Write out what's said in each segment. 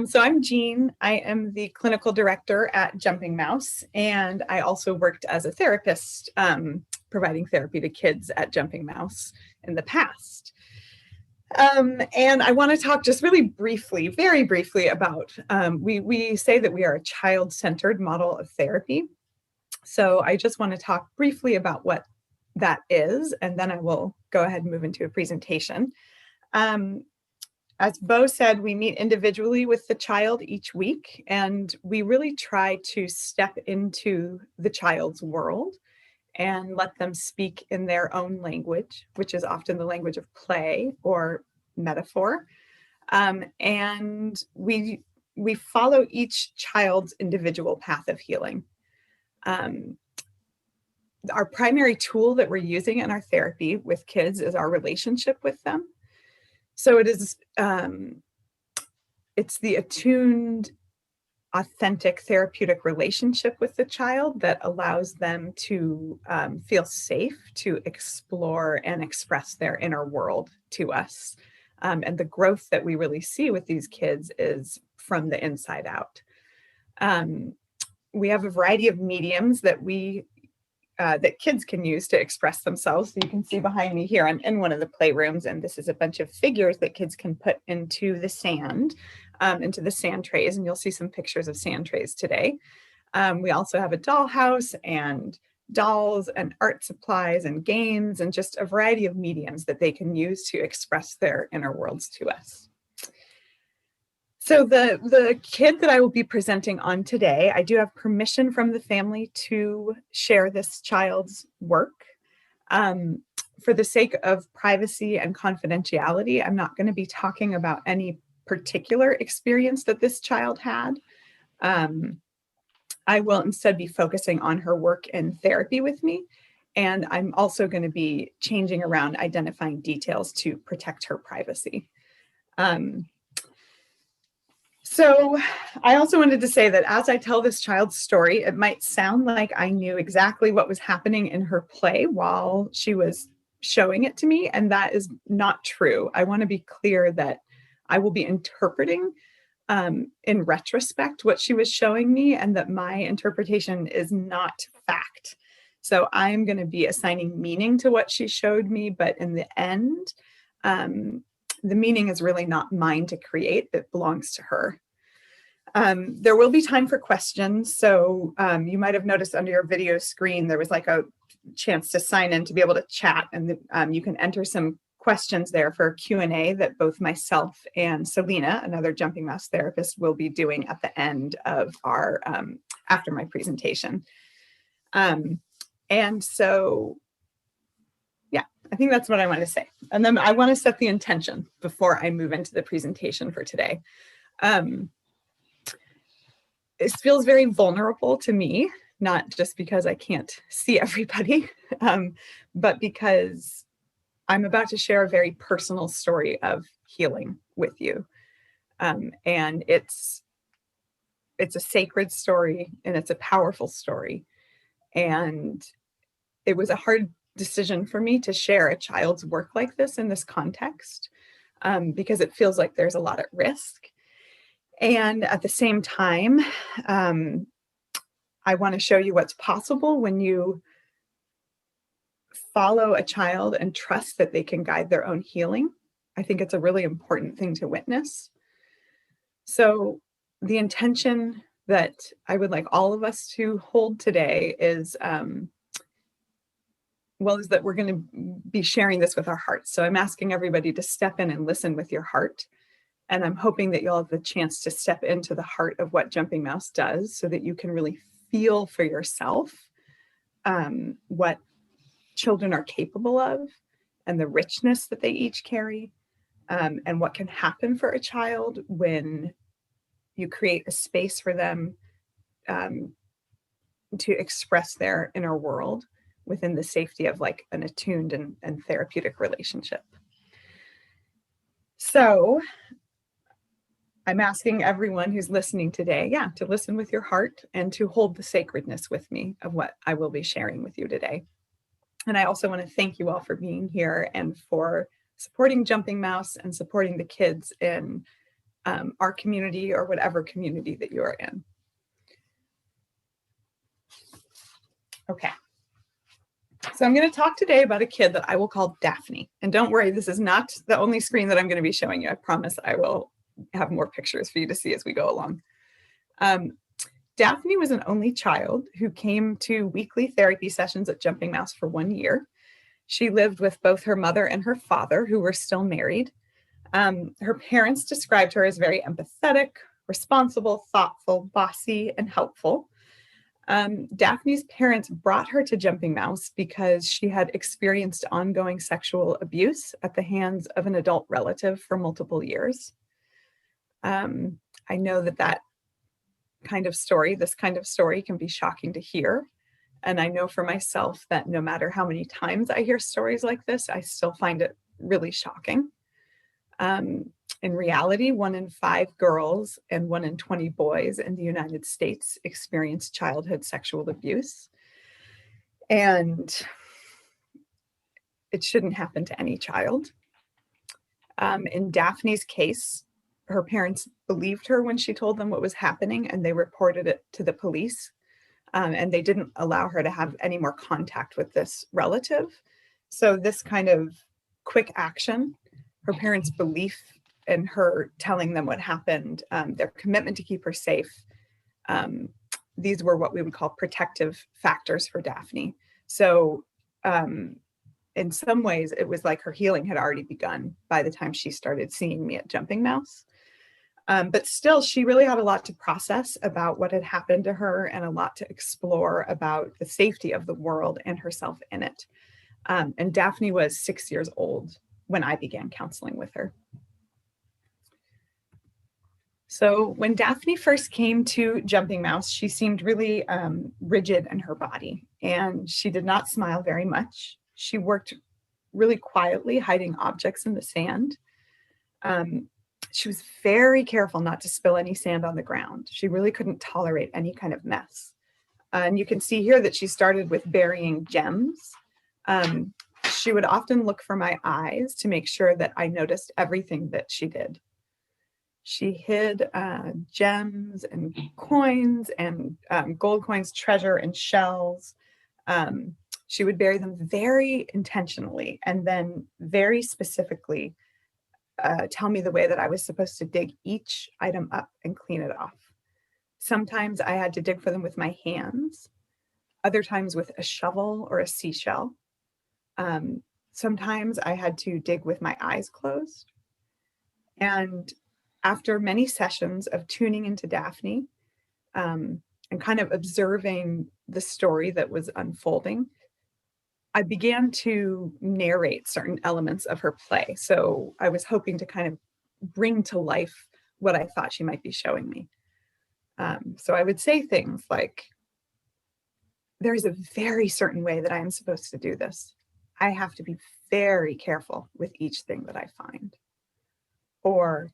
So I'm Jean. I am the clinical director at Jumping Mouse, and I also worked as a therapist providing therapy to kids at Jumping Mouse in the past. And I want to talk just really briefly, very briefly about, we say that we are a child-centered model of therapy. So I just want to talk briefly about what that is, and then I will go ahead and move into a presentation. As Bo said, we meet individually with the child each week, and we really try to step into the child's world and let them speak in their own language, which is often the language of play or metaphor. And we follow each child's individual path of healing. Our primary tool that we're using in our therapy with kids is our relationship with them. So it is, it's the attuned, authentic therapeutic relationship with the child that allows them to feel safe to explore and express their inner world to us. And the growth that we really see with these kids is from the inside out. We have a variety of mediums that that kids can use to express themselves. So you can see behind me here, I'm in one of the playrooms, and this is a bunch of figures that kids can put into the sand, into the sand trays, and you'll see some pictures of sand trays today. We also have a dollhouse and dolls and art supplies and games and just a variety of mediums that they can use to express their inner worlds to us. So the kid that I will be presenting on today, I do have permission from the family to share this child's work. For the sake of privacy and confidentiality, I'm not going to be talking about any particular experience that this child had. I will instead be focusing on her work in therapy with me. And I'm also going to be changing around identifying details to protect her privacy. So I also wanted to say that as I tell this child's story, it might sound like I knew exactly what was happening in her play while she was showing it to me, and that is not true. I want to be clear that I will be interpreting in retrospect what she was showing me, and that my interpretation is not fact. So I'm going to be assigning meaning to what she showed me, but in the end, the meaning is really not mine to create. It belongs to her. There will be time for questions. So you might have noticed under your video screen, there was like a chance to sign in to be able to chat, and you can enter some questions there for a Q&A that both myself and Selena, another Jumping Mouse therapist, will be doing at the end of our, after my presentation. And so, yeah, I think that's what I want to say. And then I want to set the intention before I move into the presentation for today. It feels very vulnerable to me, not just because I can't see everybody, but because I'm about to share a very personal story of healing with you. And it's a sacred story, and it's a powerful story. And it was a hard decision for me to share a child's work like this in this context, because it feels like there's a lot at risk. And at the same time, I want to show you what's possible when you follow a child and trust that they can guide their own healing. I think it's a really important thing to witness. So the intention that I would like all of us to hold today is, is that we're going to be sharing this with our hearts. So I'm asking everybody to step in and listen with your heart. And I'm hoping that you'll have the chance to step into the heart of what Jumping Mouse does, so that you can really feel for yourself what children are capable of, and the richness that they each carry, and what can happen for a child when you create a space for them to express their inner world within the safety of like an attuned and therapeutic relationship. So I'm asking everyone who's listening today, to listen with your heart and to hold the sacredness with me of what I will be sharing with you today. And I also want to thank you all for being here and for supporting Jumping Mouse and supporting the kids in our community or whatever community that you are in. Okay. So I'm going to talk today about a kid that I will call Daphne. And don't worry, this is not the only screen that I'm going to be showing you. I promise I will have more pictures for you to see as we go along. Daphne was an only child who came to weekly therapy sessions at Jumping Mouse for 1 year. She lived with both her mother and her father, who were still married. Her parents described her as very empathetic, responsible, thoughtful, bossy, and helpful. Daphne's parents brought her to Jumping Mouse because she had experienced ongoing sexual abuse at the hands of an adult relative for multiple years. I know that this kind of story can be shocking to hear. And I know for myself that no matter how many times I hear stories like this, I still find it really shocking. In reality, 1 in 5 girls and 1 in 20 boys in the United States experience childhood sexual abuse. And it shouldn't happen to any child. In Daphne's case, her parents believed her when she told them what was happening, and they reported it to the police. And they didn't allow her to have any more contact with this relative. So this kind of quick action, her parents' belief in her telling them what happened, their commitment to keep her safe, these were what we would call protective factors for Daphne. So in some ways, it was like her healing had already begun by the time she started seeing me at Jumping Mouse. But still, she really had a lot to process about what had happened to her and a lot to explore about the safety of the world and herself in it. And Daphne was 6 years old when I began counseling with her. So when Daphne first came to Jumping Mouse, she seemed really rigid in her body, and she did not smile very much. She worked really quietly, hiding objects in the sand. She was very careful not to spill any sand on the ground. She really couldn't tolerate any kind of mess. And you can see here that she started with burying gems. She would often look for my eyes to make sure that I noticed everything that she did. She hid gems and coins and gold coins, treasure and shells. She would bury them very intentionally and then very specifically tell me the way that I was supposed to dig each item up and clean it off. Sometimes I had to dig for them with my hands, other times with a shovel or a seashell. Sometimes I had to dig with my eyes closed. And after many sessions of tuning into Daphne and kind of observing the story that was unfolding, I began to narrate certain elements of her play. So I was hoping to kind of bring to life what I thought she might be showing me. So I would say things like, there's a very certain way that I am supposed to do this. I have to be very careful with each thing that I find. Or,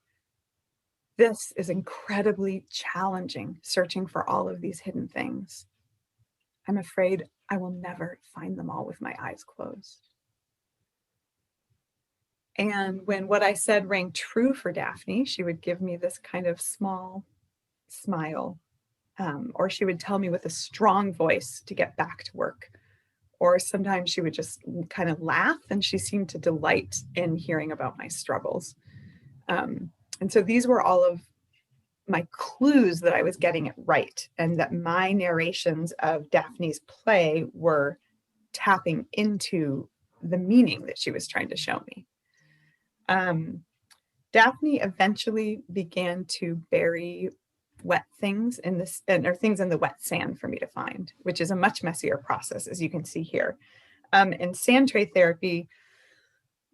this is incredibly challenging, searching for all of these hidden things. I'm afraid I will never find them all with my eyes closed. And when what I said rang true for Daphne, she would give me this kind of small smile, or she would tell me with a strong voice to get back to work. Or sometimes she would just kind of laugh, and she seemed to delight in hearing about my struggles. And so these were all of my clues that I was getting it right, and that my narrations of Daphne's play were tapping into the meaning that she was trying to show me. Daphne eventually began to bury wet things in this, or things in the wet sand for me to find, which is a much messier process, as you can see here. In sand tray therapy,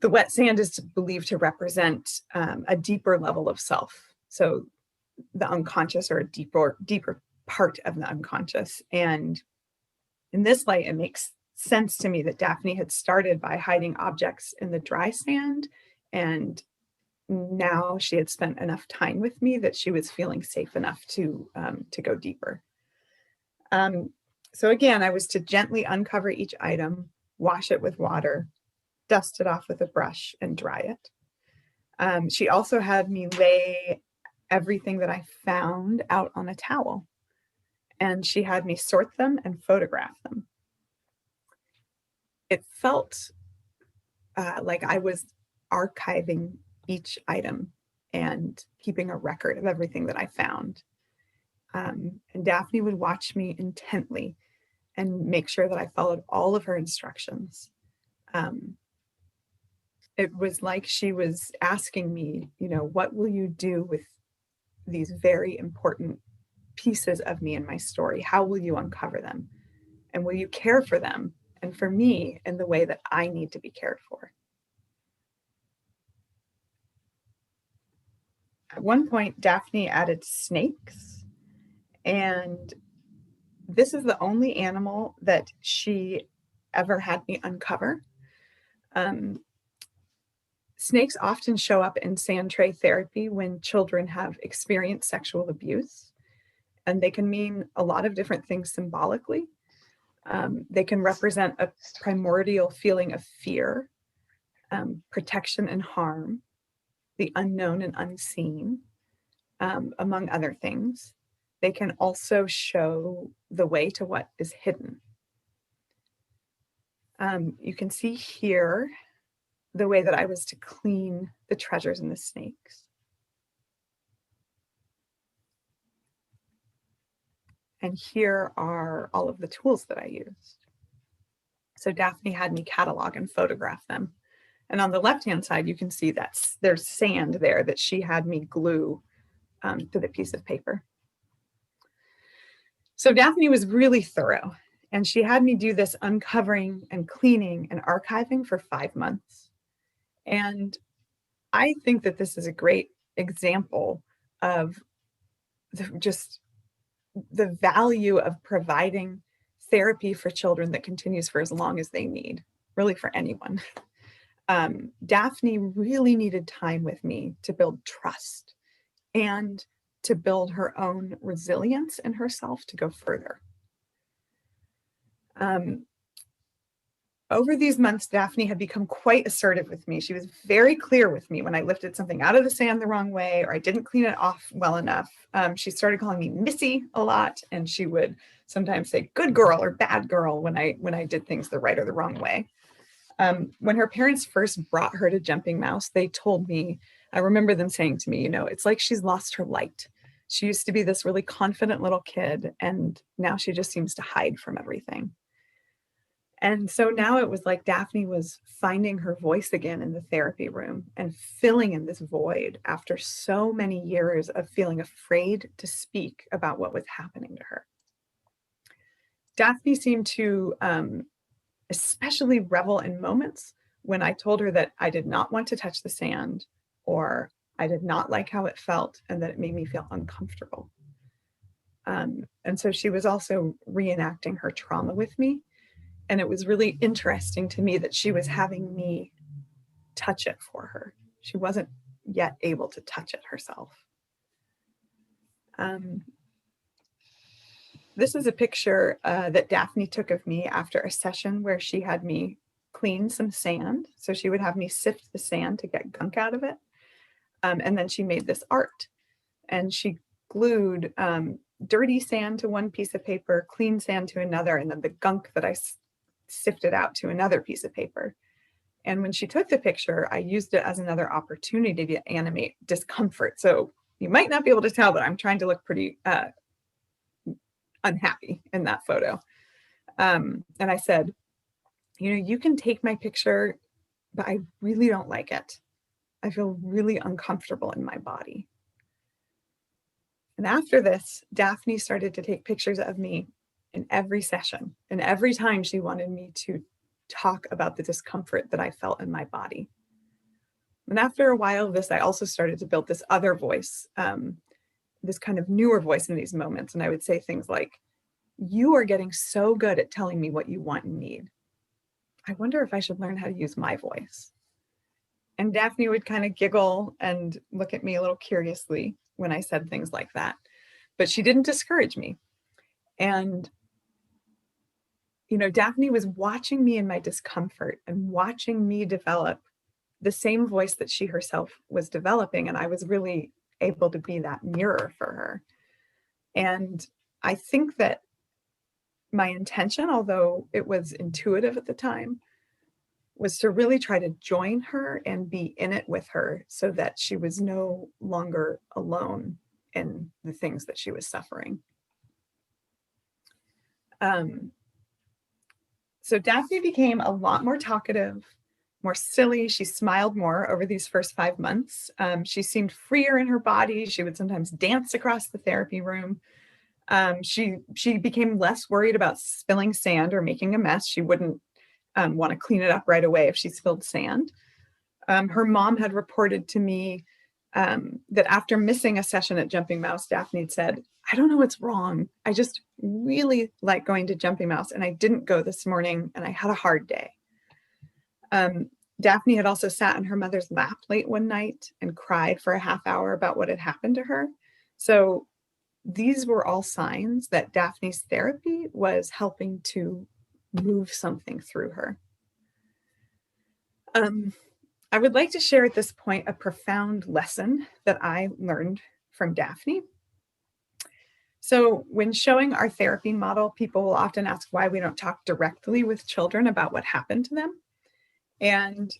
the wet sand is believed to represent a deeper level of self. So the unconscious, or a deeper part of the unconscious. And in this light, it makes sense to me that Daphne had started by hiding objects in the dry sand, and now she had spent enough time with me that she was feeling safe enough to go deeper. So again, I was to gently uncover each item, wash it with water, dust it off with a brush, and dry it. She also had me lay everything that I found out on a towel. And she had me sort them and photograph them. It felt like I was archiving each item and keeping a record of everything that I found. And Daphne would watch me intently and make sure that I followed all of her instructions. Um, it was like she was asking me, what will you do with these very important pieces of me and my story? How will you uncover them? And will you care for them and for me in the way that I need to be cared for? At one point, Daphne added snakes, and this is the only animal that she ever had me uncover. Um, Snakes often show up in sand tray therapy when children have experienced sexual abuse, and they can mean a lot of different things symbolically. They can represent a primordial feeling of fear, protection and harm, the unknown and unseen, among other things. They can also show the way to what is hidden. You can see here the way that I was to clean the treasures and the snakes. And here are all of the tools that I used. So Daphne had me catalog and photograph them. And on the left-hand side, you can see that there's sand there that she had me glue to the piece of paper. So Daphne was really thorough, and she had me do this uncovering and cleaning and archiving for 5 months. And I think that this is a great example of just the value of providing therapy for children that continues for as long as they need, really for anyone. Daphne really needed time with me to build trust and to build her own resilience in herself to go further. Over these months, Daphne had become quite assertive with me. She was very clear with me when I lifted something out of the sand the wrong way or I didn't clean it off well enough. She started calling me Missy a lot, and she would sometimes say good girl or bad girl when I did things the right or the wrong way. When her parents first brought her to Jumping Mouse, they told me, I remember them saying to me, it's like she's lost her light. She used to be this really confident little kid, and now she just seems to hide from everything. And so now it was like Daphne was finding her voice again in the therapy room and filling in this void after so many years of feeling afraid to speak about what was happening to her. Daphne seemed to especially revel in moments when I told her that I did not want to touch the sand, or I did not like how it felt, and that it made me feel uncomfortable. And so she was also reenacting her trauma with me. And it was really interesting to me that she was having me touch it for her. She wasn't yet able to touch it herself. This is a picture that Daphne took of me after a session where she had me clean some sand. So she would have me sift the sand to get gunk out of it. And then she made this art. And she glued dirty sand to one piece of paper, clean sand to another, and then the gunk that I sifted out to another piece of paper. And when she took the picture, I used it as another opportunity to animate discomfort. So you might not be able to tell, but I'm trying to look pretty unhappy in that photo. And I said, you can take my picture, but I really don't like it. I feel really uncomfortable in my body. And after this, Daphne started to take pictures of me in every session. And every time she wanted me to talk about the discomfort that I felt in my body. And after a while of this, I also started to build this other voice, this kind of newer voice in these moments. And I would say things like, you are getting so good at telling me what you want and need. I wonder if I should learn how to use my voice. And Daphne would kind of giggle and look at me a little curiously when I said things like that. But she didn't discourage me. And Daphne was watching me in my discomfort and watching me develop the same voice that she herself was developing. And I was really able to be that mirror for her. And I think that my intention, although it was intuitive at the time, was to really try to join her and be in it with her so that she was no longer alone in the things that she was suffering. So Daphne became a lot more talkative, more silly. She smiled more over these first 5 months. She seemed freer in her body. She would sometimes dance across the therapy room. She became less worried about spilling sand or making a mess. She wouldn't want to clean it up right away if she spilled sand. Her mom had reported to me that after missing a session at Jumping Mouse, Daphne had said, "I don't know what's wrong. I just really like going to Jumping Mouse, and I didn't go this morning, and I had a hard day." Daphne had also sat in her mother's lap late one night and cried for a half hour about what had happened to her. So these were all signs that Daphne's therapy was helping to move something through her. I would like to share at this point a profound lesson that I learned from Daphne. So when showing our therapy model, people will often ask why we don't talk directly with children about what happened to them. And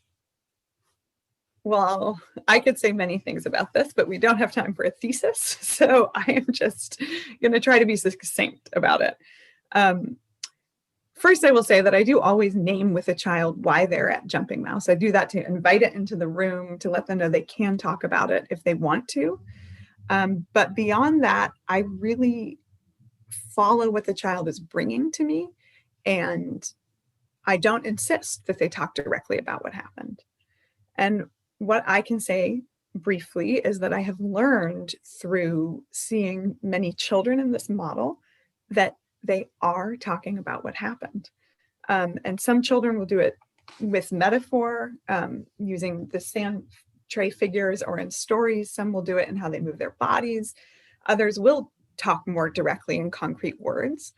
well, I could say many things about this, but we don't have time for a thesis. So I am just going to try to be succinct about it. First, I will say that I do always name with a child why they're at Jumping Mouse. I do that to invite it into the room, to let them know they can talk about it if they want to. But beyond that, I really follow what the child is bringing to me, and I don't insist that they talk directly about what happened. And what I can say briefly is that I have learned through seeing many children in this model that they are talking about what happened. And some children will do it with metaphor, using the sand tray figures, or in stories. Some will do it in how they move their bodies. Others will talk more directly in concrete words.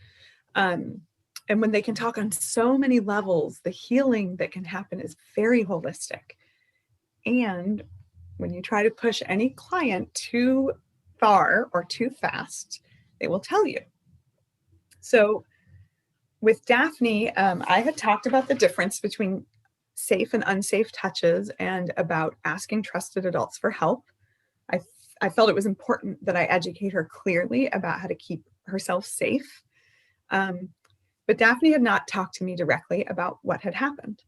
And when they can talk on so many levels, the healing that can happen is very holistic. And when you try to push any client too far or too fast, they will tell you. So with Daphne, I had talked about the difference between safe and unsafe touches and about asking trusted adults for help. I felt it was important that I educate her clearly about how to keep herself safe. But Daphne had not talked to me directly about what had happened.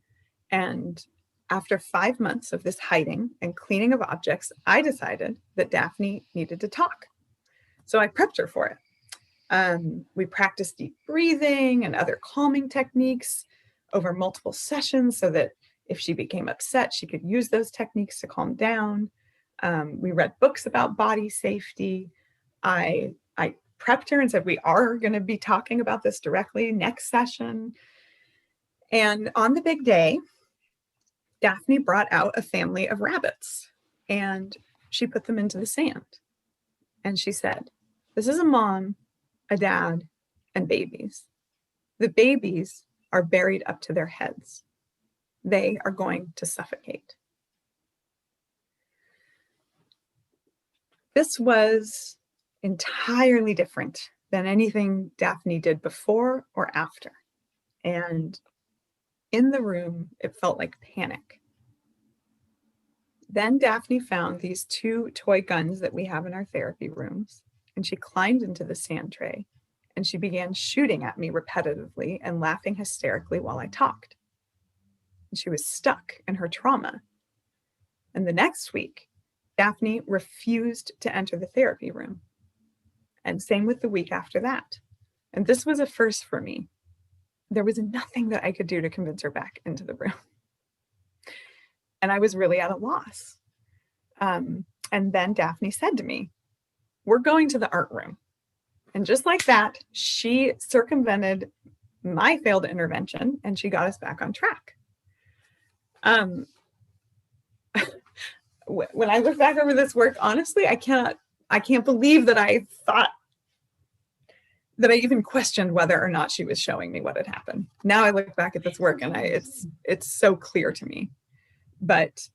And after 5 months of this hiding and cleaning of objects, I decided that Daphne needed to talk. So I prepped her for it. We practiced deep breathing and other calming techniques over multiple sessions so that if she became upset, she could use those techniques to calm down. We read books about body safety. I prepped her and said, we are going to be talking about this directly next session. And on the big day, Daphne brought out a family of rabbits and she put them into the sand. And she said, "This is a mom, a dad, and babies. The babies are buried up to their heads. They are going to suffocate." This was entirely different than anything Daphne did before or after. And in the room, it felt like panic. Then Daphne found these 2 toy guns that we have in our therapy rooms, and she climbed into the sand tray and she began shooting at me repetitively and laughing hysterically while I talked. And she was stuck in her trauma. And the next week, Daphne refused to enter the therapy room. And same with the week after that. And this was a first for me. There was nothing that I could do to convince her back into the room. And I was really at a loss. And then Daphne said to me, "We're going to the art room." And just like that, she circumvented my failed intervention and she got us back on track. When I look back over this work, honestly, I can't believe that I thought that I even questioned whether or not she was showing me what had happened. Now I look back at this work and it's so clear to me. But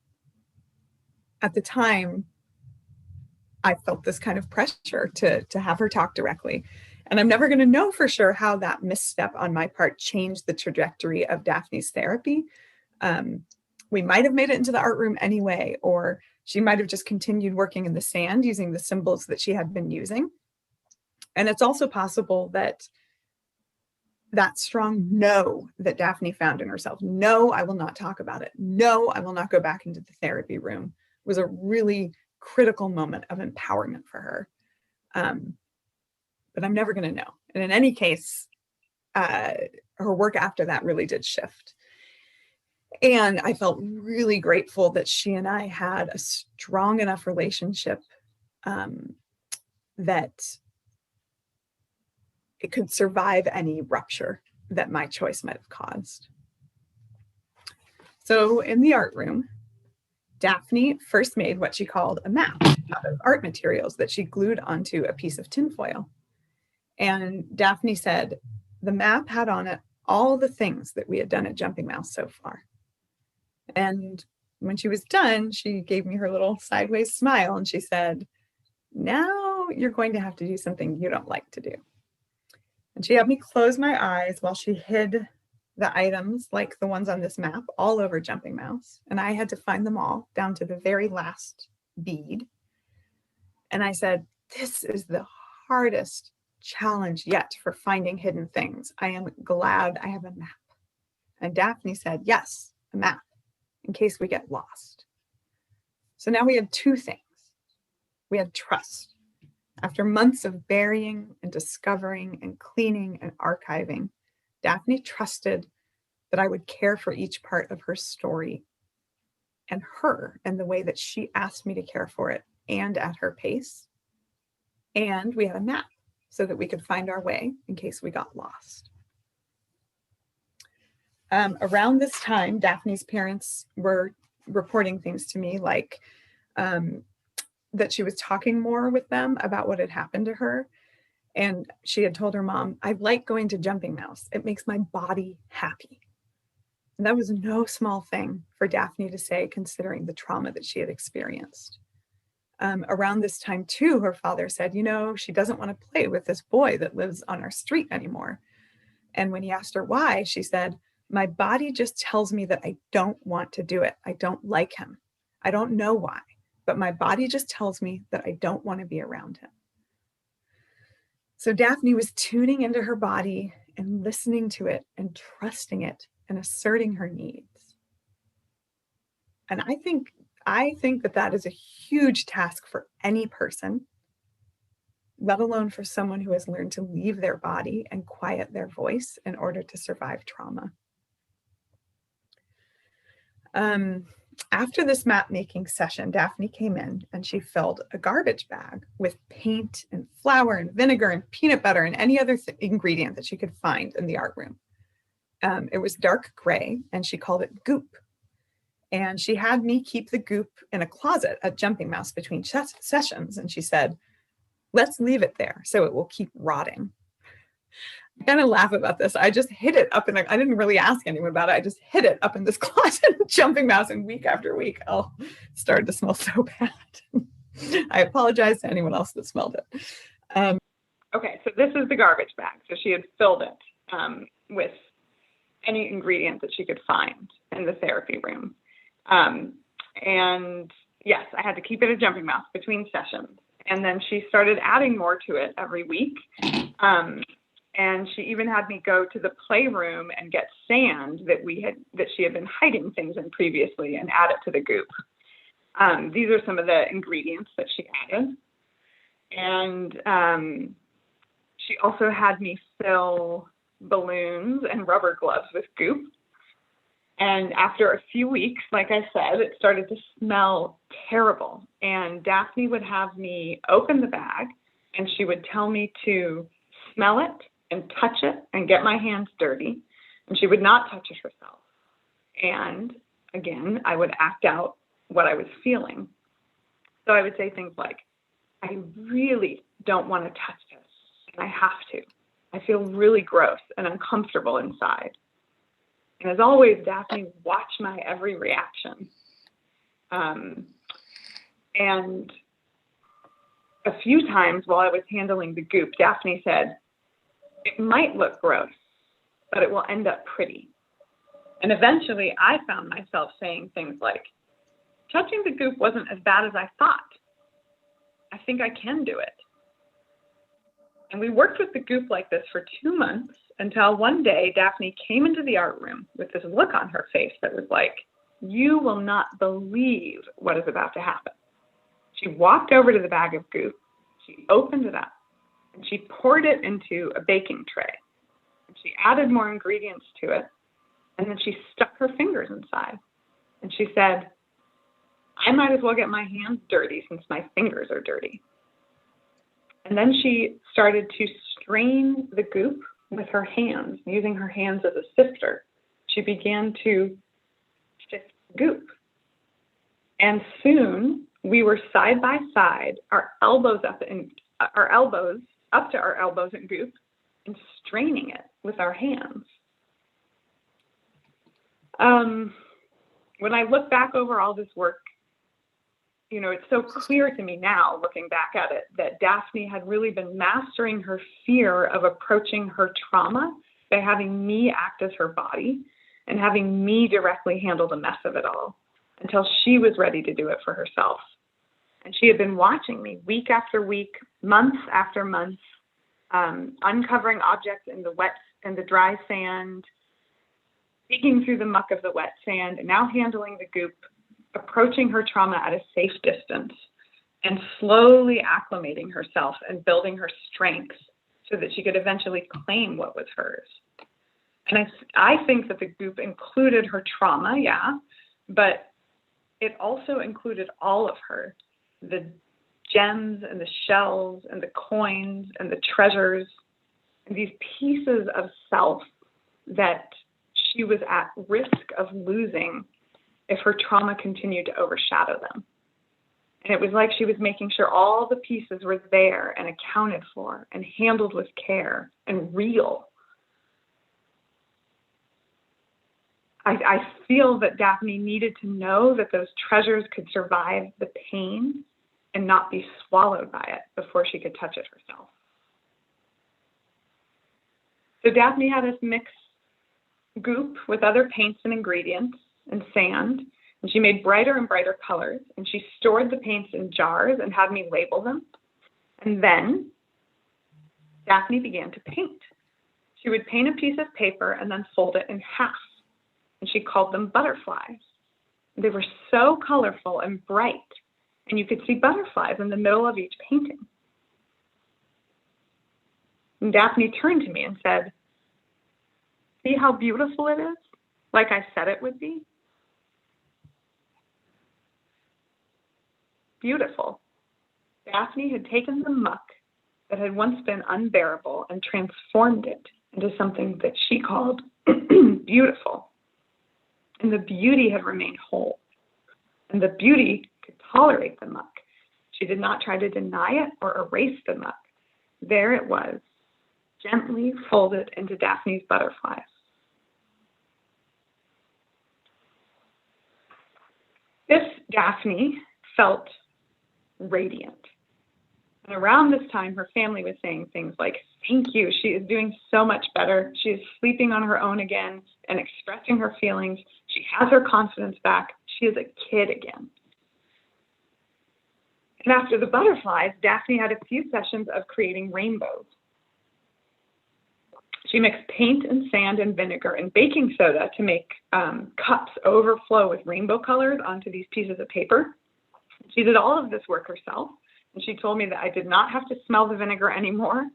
at the time, I felt this kind of pressure to have her talk directly. And I'm never going to know for sure how that misstep on my part changed the trajectory of Daphne's therapy. We might have made it into the art room anyway, or she might have just continued working in the sand using the symbols that she had been using. And it's also possible that that strong no that Daphne found in herself, no, I will not talk about it, no, I will not go back into the therapy room, was a really critical moment of empowerment for her. But I'm never going to know. And in any case, her work after that really did shift. And I felt really grateful that she and I had a strong enough relationship that it could survive any rupture that my choice might have caused. So in the art room, Daphne first made what she called a map out of art materials that she glued onto a piece of tinfoil. And Daphne said the map had on it all the things that we had done at Jumping Mouse so far. And when she was done, she gave me her little sideways smile and she said, now you're going to have to do something you don't like to do. And she had me close my eyes while she hid the items like the ones on this map all over Jumping Mouse. And I had to find them all down to the very last bead. And I said, this is the hardest challenge yet for finding hidden things. I am glad I have a map. And Daphne said, yes, a map, in case we get lost. So now we had two things. We had trust. After months of burying and discovering and cleaning and archiving, Daphne trusted that I would care for each part of her story and her and the way that she asked me to care for it and at her pace. And we had a map so that we could find our way in case we got lost. Around this time, Daphne's parents were reporting things to me like that she was talking more with them about what had happened to her. And she had told her mom, I like going to Jumping Mouse. It makes my body happy. And that was no small thing for Daphne to say, considering the trauma that she had experienced. Around this time, too, her father said, you know, she doesn't want to play with this boy that lives on our street anymore. And when he asked her why, she said, my body just tells me that I don't want to do it. I don't like him. I don't know why, but my body just tells me that I don't want to be around him. So Daphne was tuning into her body and listening to it and trusting it and asserting her needs. And I think that that is a huge task for any person, let alone for someone who has learned to leave their body and quiet their voice in order to survive trauma. After this map making session, Daphne came in and she filled a garbage bag with paint and flour and vinegar and peanut butter and any other ingredient that she could find in the art room. It was dark gray and she called it goop. And she had me keep the goop in a closet at Jumping Mouse between sessions. And she said, let's leave it there so it will keep rotting. I kind of laugh about this. I just hid it up I didn't really ask anyone about it. I just hid it up in this closet, Jumping Mouse, and week after week, it started to smell so bad. I apologize to anyone else that smelled it. Okay, so this is the garbage bag. So she had filled it with any ingredient that she could find in the therapy room. And yes, I had to keep it a Jumping Mouse between sessions. And then she started adding more to it every week. And she even had me go to the playroom and get sand that she had been hiding things in previously and add it to the goop. These are some of the ingredients that she added. And she also had me fill balloons and rubber gloves with goop. And after a few weeks, like I said, it started to smell terrible. And Daphne would have me open the bag and she would tell me to smell it and touch it and get my hands dirty. And she would not touch it herself. And again, I would act out what I was feeling. So I would say things like, I really don't want to touch this. And I have to. I feel really gross and uncomfortable inside. And as always, Daphne watched my every reaction. And a few times while I was handling the goop, Daphne said, "It might look gross, but it will end up pretty." And eventually I found myself saying things like, "Touching the goop wasn't as bad as I thought. I think I can do it." And we worked with the goop like this for 2 months until one day Daphne came into the art room with this look on her face that was like, "You will not believe what is about to happen." She walked over to the bag of goop, she opened it up, and she poured it into a baking tray. And she added more ingredients to it, and then she stuck her fingers inside. And she said, "I might as well get my hands dirty since my fingers are dirty." And then she started to strain the goop with her hands, using her hands as a sifter. She began to sift goop. And soon we were side by side, our elbows up to our elbows in goop, and straining it with our hands. When I look back over all this work, it's so clear to me now, looking back at it, that Daphne had really been mastering her fear of approaching her trauma by having me act as her body and having me directly handle the mess of it all until she was ready to do it for herself. And she had been watching me week after week, month after month, uncovering objects in the dry sand, digging through the muck of the wet sand, and now handling the goop, approaching her trauma at a safe distance, and slowly acclimating herself and building her strengths so that she could eventually claim what was hers. And I think that the goop included her trauma, yeah, but it also included all of her, the gems and the shells and the coins and the treasures, and these pieces of self that she was at risk of losing if her trauma continued to overshadow them. And it was like she was making sure all the pieces were there and accounted for and handled with care and real. I feel that Daphne needed to know that those treasures could survive the pain and not be swallowed by it before she could touch it herself. So Daphne had us mix goop with other paints and ingredients and sand, and she made brighter and brighter colors, and she stored the paints in jars and had me label them. And then Daphne began to paint. She would paint a piece of paper and then fold it in half, and she called them butterflies. They were so colorful and bright, and you could see butterflies in the middle of each painting. And Daphne turned to me and said, "See how beautiful it is? Like I said it would be?" Beautiful. Daphne had taken the muck that had once been unbearable and transformed it into something that she called beautiful. And the beauty had remained whole. And the beauty could tolerate the muck. She did not try to deny it or erase the muck. There it was, gently folded into Daphne's butterflies. This Daphne felt radiant. And around this time, her family was saying things like, "Thank you, she is doing so much better. She is sleeping on her own again and expressing her feelings. She has her confidence back. She is a kid again." And after the butterflies, Daphne had a few sessions of creating rainbows. She mixed paint and sand and vinegar and baking soda to make cups overflow with rainbow colors onto these pieces of paper. She did all of this work herself, and she told me that I did not have to smell the vinegar anymore.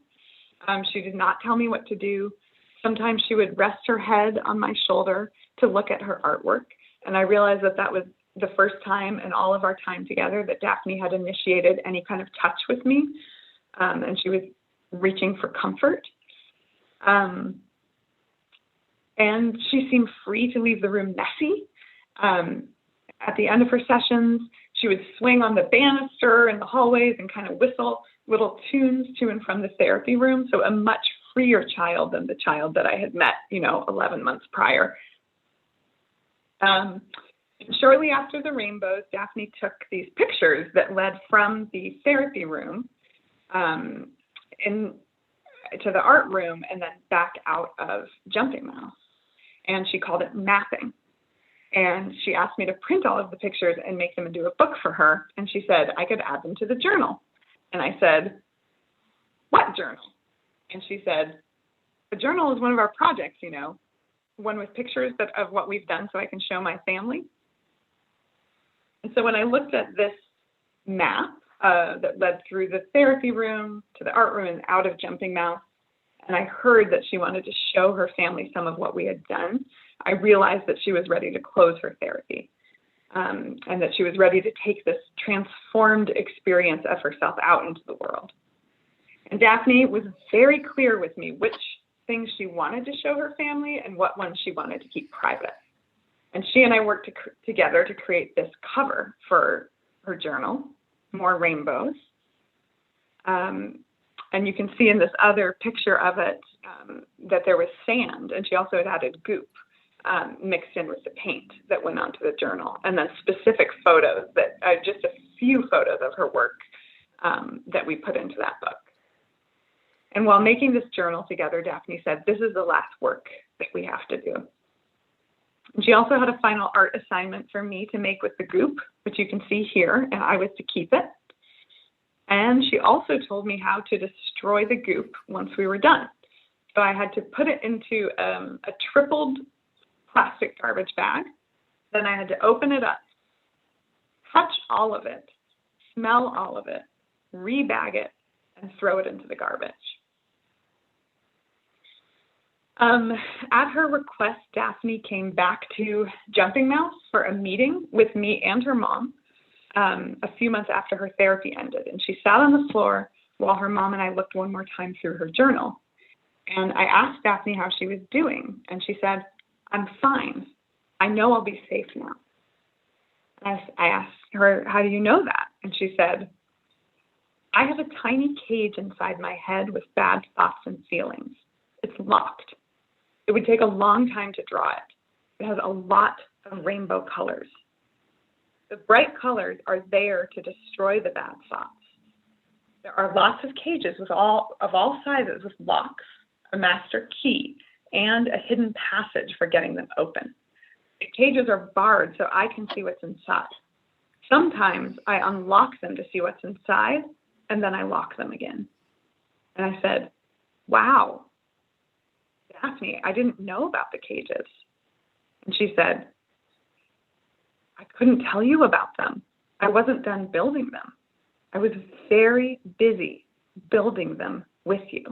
She did not tell me what to do. Sometimes she would rest her head on my shoulder to look at her artwork, and I realized that that was the first time in all of our time together that Daphne had initiated any kind of touch with me, and she was reaching for comfort. And she seemed free to leave the room messy. At the end of her sessions, she would swing on the banister in the hallways and kind of whistle little tunes to and from the therapy room. So a much freer child than the child that I had met, 11 months prior. Shortly after the rainbows, Daphne took these pictures that led from the therapy room in to the art room and then back out of Jumping Mouse. And she called it mapping. And she asked me to print all of the pictures and make them into a book for her. And she said I could add them to the journal. And I said, what journal? And she said, the journal is one of our projects, one with pictures of what we've done so I can show my family. And so when I looked at this map that led through the therapy room to the art room and out of Jumping Mouse, and I heard that she wanted to show her family some of what we had done, I realized that she was ready to close her therapy, and that she was ready to take this transformed experience of herself out into the world. And Daphne was very clear with me which things she wanted to show her family and what ones she wanted to keep private. And she and I worked together to create this cover for her journal, More Rainbows. And you can see in this other picture of it that there was sand, and she also had added goop mixed in with the paint that went onto the journal, and then specific photos that just a few photos of her work that we put into that book. And while making this journal together, Daphne said, this is the last work that we have to do. And she also had a final art assignment for me to make with the goop, which you can see here, and I was to keep it. And she also told me how to destroy the goop once we were done. So I had to put it into a tripled plastic garbage bag. Then I had to open it up, touch all of it, smell all of it, rebag it, and throw it into the garbage. At her request, Daphne came back to Jumping Mouse for a meeting with me and her mom a few months after her therapy ended. And she sat on the floor while her mom and I looked one more time through her journal. And I asked Daphne how she was doing. And she said, I'm fine. I know I'll be safe now. I asked her, how do you know that? And she said, I have a tiny cage inside my head with bad thoughts and feelings. It's locked. It would take a long time to draw it. It has a lot of rainbow colors. The bright colors are there to destroy the bad thoughts. There are lots of cages of all sizes with locks, a master key, and a hidden passage for getting them open. The cages are barred so I can see what's inside. Sometimes I unlock them to see what's inside, and then I lock them again. And I said, wow, Daphne, I didn't know about the cages. And she said, I couldn't tell you about them. I wasn't done building them. I was very busy building them with you.